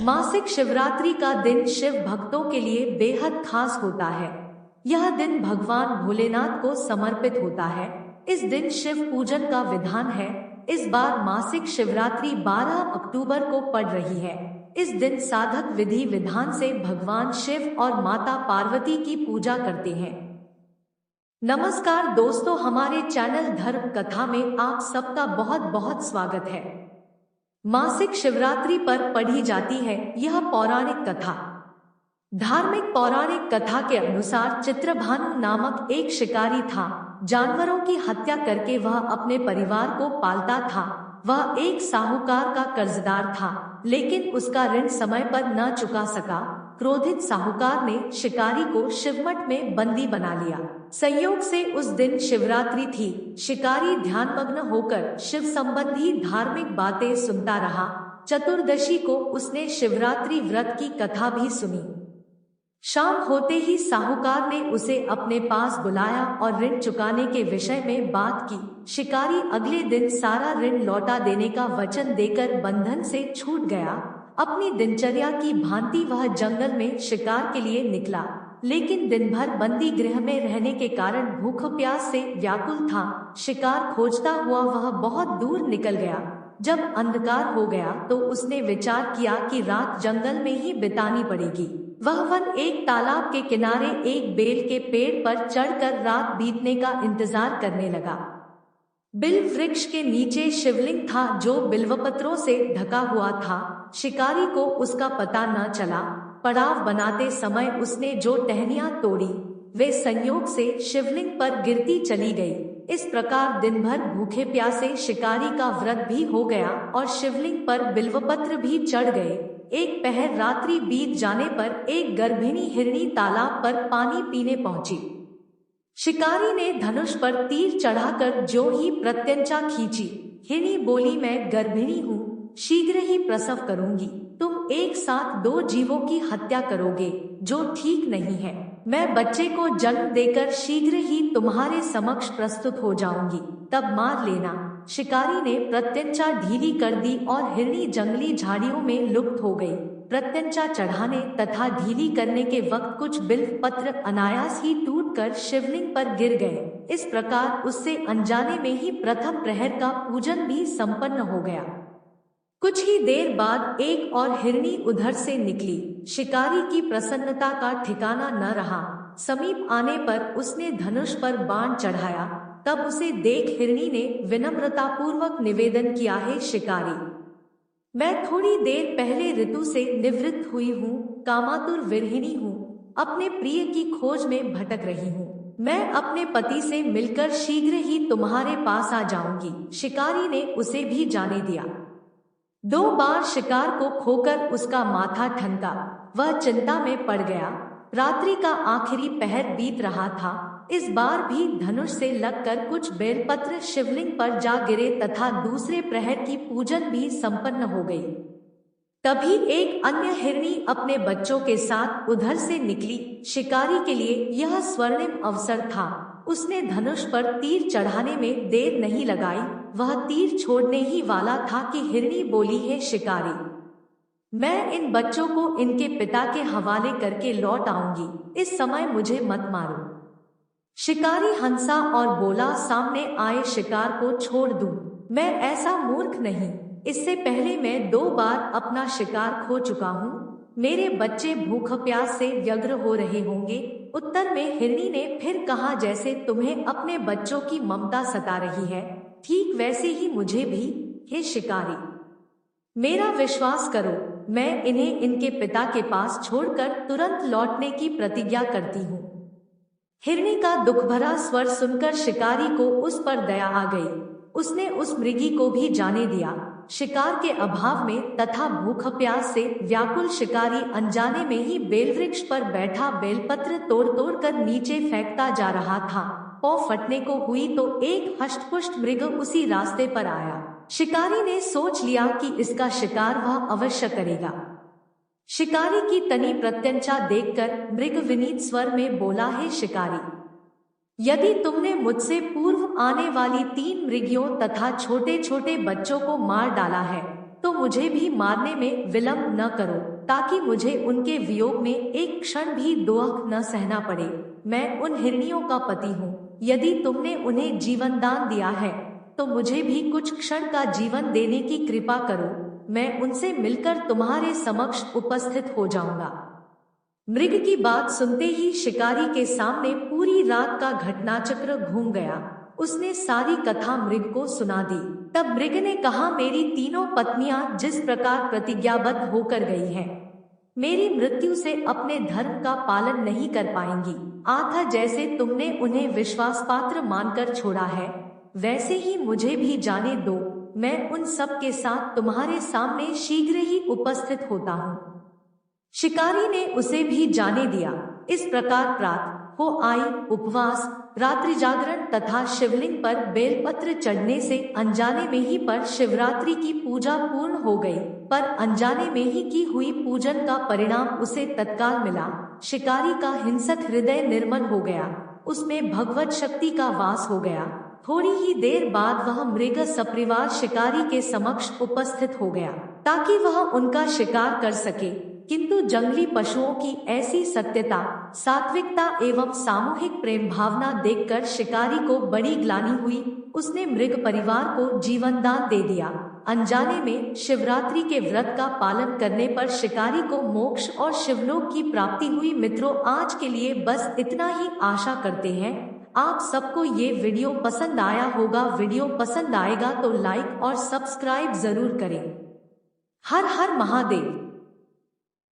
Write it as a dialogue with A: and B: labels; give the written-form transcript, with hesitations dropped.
A: मासिक शिवरात्रि का दिन शिव भक्तों के लिए बेहद खास होता है। यह दिन भगवान भोलेनाथ को समर्पित होता है। इस दिन शिव पूजन का विधान है। इस बार मासिक शिवरात्रि 12 अक्टूबर को पड़ रही है। इस दिन साधक विधि विधान से भगवान शिव और माता पार्वती की पूजा करते हैं। नमस्कार दोस्तों, हमारे चैनल धर्म कथा में आप सबका बहुत बहुत स्वागत है। मासिक शिवरात्रि पर पढ़ी जाती है यह पौराणिक कथा। धार्मिक पौराणिक कथा के अनुसार चित्रभानु नामक एक शिकारी था। जानवरों की हत्या करके वह अपने परिवार को पालता था। वह एक साहूकार का कर्जदार था, लेकिन उसका ऋण समय पर न चुका सका। क्रोधित साहूकार ने शिकारी को शिवमठ में बंदी बना लिया। संयोग से उस दिन शिवरात्रि थी। शिकारी ध्यानमग्न होकर शिव संबंधी धार्मिक बातें सुनता रहा। चतुर्दशी को उसने शिवरात्रि व्रत की कथा भी सुनी। शाम होते ही साहूकार ने उसे अपने पास बुलाया और ऋण चुकाने के विषय में बात की। शिकारी अगले दिन सारा ऋण लौटा देने का वचन देकर बंधन से छूट गया। अपनी दिनचर्या की भांति वह जंगल में शिकार के लिए निकला, लेकिन दिन भर बंदी गृह में रहने के कारण भूख प्यास से व्याकुल था। शिकार खोजता हुआ वह बहुत दूर निकल गया। जब अंधकार हो गया तो उसने विचार किया कि रात जंगल में ही बितानी पड़ेगी। वह वन एक तालाब के किनारे एक बेल के पेड़ पर चढ़कर रात बीतने का इंतजार करने लगा। बिल्व वृक्ष के नीचे शिवलिंग था जो बिल्वपत्रों से ढका हुआ था। शिकारी को उसका पता न चला। पड़ाव बनाते समय उसने जो टहनियां तोड़ी वे संयोग से शिवलिंग पर गिरती चली गई। इस प्रकार दिन भर भूखे प्यासे शिकारी का व्रत भी हो गया और शिवलिंग पर बिल्वपत्र भी चढ़ गए। एक पहर रात्रि बीत जाने पर एक गर्भिणी हिरणी तालाब पर पानी पीने पहुंची। शिकारी ने धनुष पर तीर चढ़ाकर जो ही प्रत्यंचा खींची। हिरणी बोली, मैं गर्भिणी हूँ, शीघ्र ही प्रसव करूंगी। तुम एक साथ दो जीवों की हत्या करोगे, जो ठीक नहीं है। मैं बच्चे को जन्म देकर शीघ्र ही तुम्हारे समक्ष प्रस्तुत हो जाऊंगी, तब मार लेना। शिकारी ने प्रत्यंचा ढीली कर दी और हिरणी जंगली झाड़ियों में लुप्त हो गई। प्रत्यंचा चढ़ाने तथा ढीली करने के वक्त कुछ बिल्व पत्र अनायास ही टूटकर शिवलिंग पर गिर गए। इस प्रकार उससे अनजाने में ही प्रथम प्रहर का पूजन भी संपन्न हो गया। कुछ ही देर बाद एक और हिरणी उधर से निकली। शिकारी की प्रसन्नता का ठिकाना न रहा। समीप आने पर उसने धनुष पर बाण चढ़ाया। तब उसे देख हिरणी ने विनम्रतापूर्वक निवेदन किया, है शिकारी, मैं थोड़ी देर पहले ऋतु से निवृत्त हुई हूँ, कामातुर विरहिणी हूँ, अपने प्रिय की खोज में भटक रही हूँ। मैं अपने पति से मिलकर शीघ्र ही तुम्हारे पास आ जाऊंगी। शिकारी ने उसे भी जाने दिया। 2 बार शिकार को खोकर उसका माथा ठनका। वह चिंता में पड़ गया। रात्रि का आखिरी पहर बीत रहा था। इस बार भी धनुष से लगकर कुछ बेलपत्र शिवलिंग पर जा गिरे तथा दूसरे प्रहर की पूजन भी संपन्न हो गई। तभी एक अन्य हिरणी अपने बच्चों के साथ उधर से निकली। शिकारी के लिए यह स्वर्णिम अवसर था। उसने धनुष पर तीर चढ़ाने में देर नहीं लगाई। वह तीर छोड़ने ही वाला था कि हिरणी बोली, है शिकारी, मैं इन बच्चों को इनके पिता के हवाले करके लौट आऊंगी। इस समय मुझे मत मारो। शिकारी हंसा और बोला, सामने आए शिकार को छोड़ दूं? मैं ऐसा मूर्ख नहीं। इससे पहले मैं 2 बार अपना शिकार खो चुका हूँ। मेरे बच्चे भूख प्यास से व्यग्र हो रहे होंगे। उत्तर में हिरणी ने फिर कहा, जैसे तुम्हें अपने बच्चों की ममता सता रही है, ठीक वैसे ही मुझे भी। हे शिकारी, मेरा विश्वास करो, मैं इन्हें इनके पिता के पास छोड़कर तुरंत लौटने की प्रतिज्ञा करती हूँ। हिरणी का दुख भरा स्वर सुनकर शिकारी को उस पर दया आ गई। उसने उस मृगी को भी जाने दिया। शिकार के अभाव में तथा भूख प्यास से व्याकुल शिकारी अनजाने में ही बेलवृक्ष पर बैठा बेलपत्र तोड़ तोड़ कर नीचे फेंकता जा रहा था। पौ फटने को हुई तो एक हष्टपुष्ट मृग उसी रास्ते पर आया। शिकारी ने सोच लिया कि इसका शिकार वह अवश्य करेगा। शिकारी की तनी प्रत्यंचा देखकर मृग विनीत स्वर में बोला, है शिकारी, यदि तुमने मुझसे पूर्व आने वाली 3 मृगियों तथा छोटे छोटे बच्चों को मार डाला है तो मुझे भी मारने में विलंब न करो, ताकि मुझे उनके वियोग में एक क्षण भी दुख न सहना पड़े। मैं उन हिरनियों का पति हूँ। यदि तुमने उन्हें जीवन दान दिया है तो मुझे भी कुछ क्षण का जीवन देने की कृपा करो। मैं उनसे मिलकर तुम्हारे समक्ष उपस्थित हो जाऊंगा। मृग की बात सुनते ही शिकारी के सामने पूरी रात का घटनाचक्र घूम गया। उसने सारी कथा मृग को सुना दी। तब मृग ने कहा, मेरी तीनों पत्नियां जिस प्रकार प्रतिज्ञाबद्ध होकर गई हैं, मेरी मृत्यु से अपने धर्म का पालन नहीं कर पाएंगी। आथा जैसे तुमने उन्हें विश्वास पात्र मानकर छोड़ा है, वैसे ही मुझे भी जाने दो। मैं उन सब के साथ तुम्हारे सामने शीघ्र ही उपस्थित होता हूँ। शिकारी ने उसे भी जाने दिया। इस प्रकार प्रातः को आई उपवास, रात्रि जागरण तथा शिवलिंग पर बेलपत्र चढ़ने से अनजाने में ही पर शिवरात्रि की पूजा पूर्ण हो गई। पर अनजाने में ही की हुई पूजन का परिणाम उसे तत्काल मिला। शिकारी का हिंसक हृदय निर्मल हो गया, उसमें भगवत शक्ति का वास हो गया। थोड़ी ही देर बाद वह मृग सपरिवार शिकारी के समक्ष उपस्थित हो गया, ताकि वह उनका शिकार कर सके। किंतु जंगली पशुओं की ऐसी सत्यता, सात्विकता एवं सामूहिक प्रेम भावना देखकर शिकारी को बड़ी ग्लानि हुई। उसने मृग परिवार को जीवन दान दे दिया। अनजाने में शिवरात्रि के व्रत का पालन करने पर शिकारी को मोक्ष और शिवलोक की प्राप्ति हुई। मित्रों, आज के लिए बस इतना ही। आशा करते हैं आप सबको ये वीडियो पसंद आया होगा। वीडियो पसंद आएगा तो लाइक और सब्सक्राइब जरूर करें। हर हर महादेव।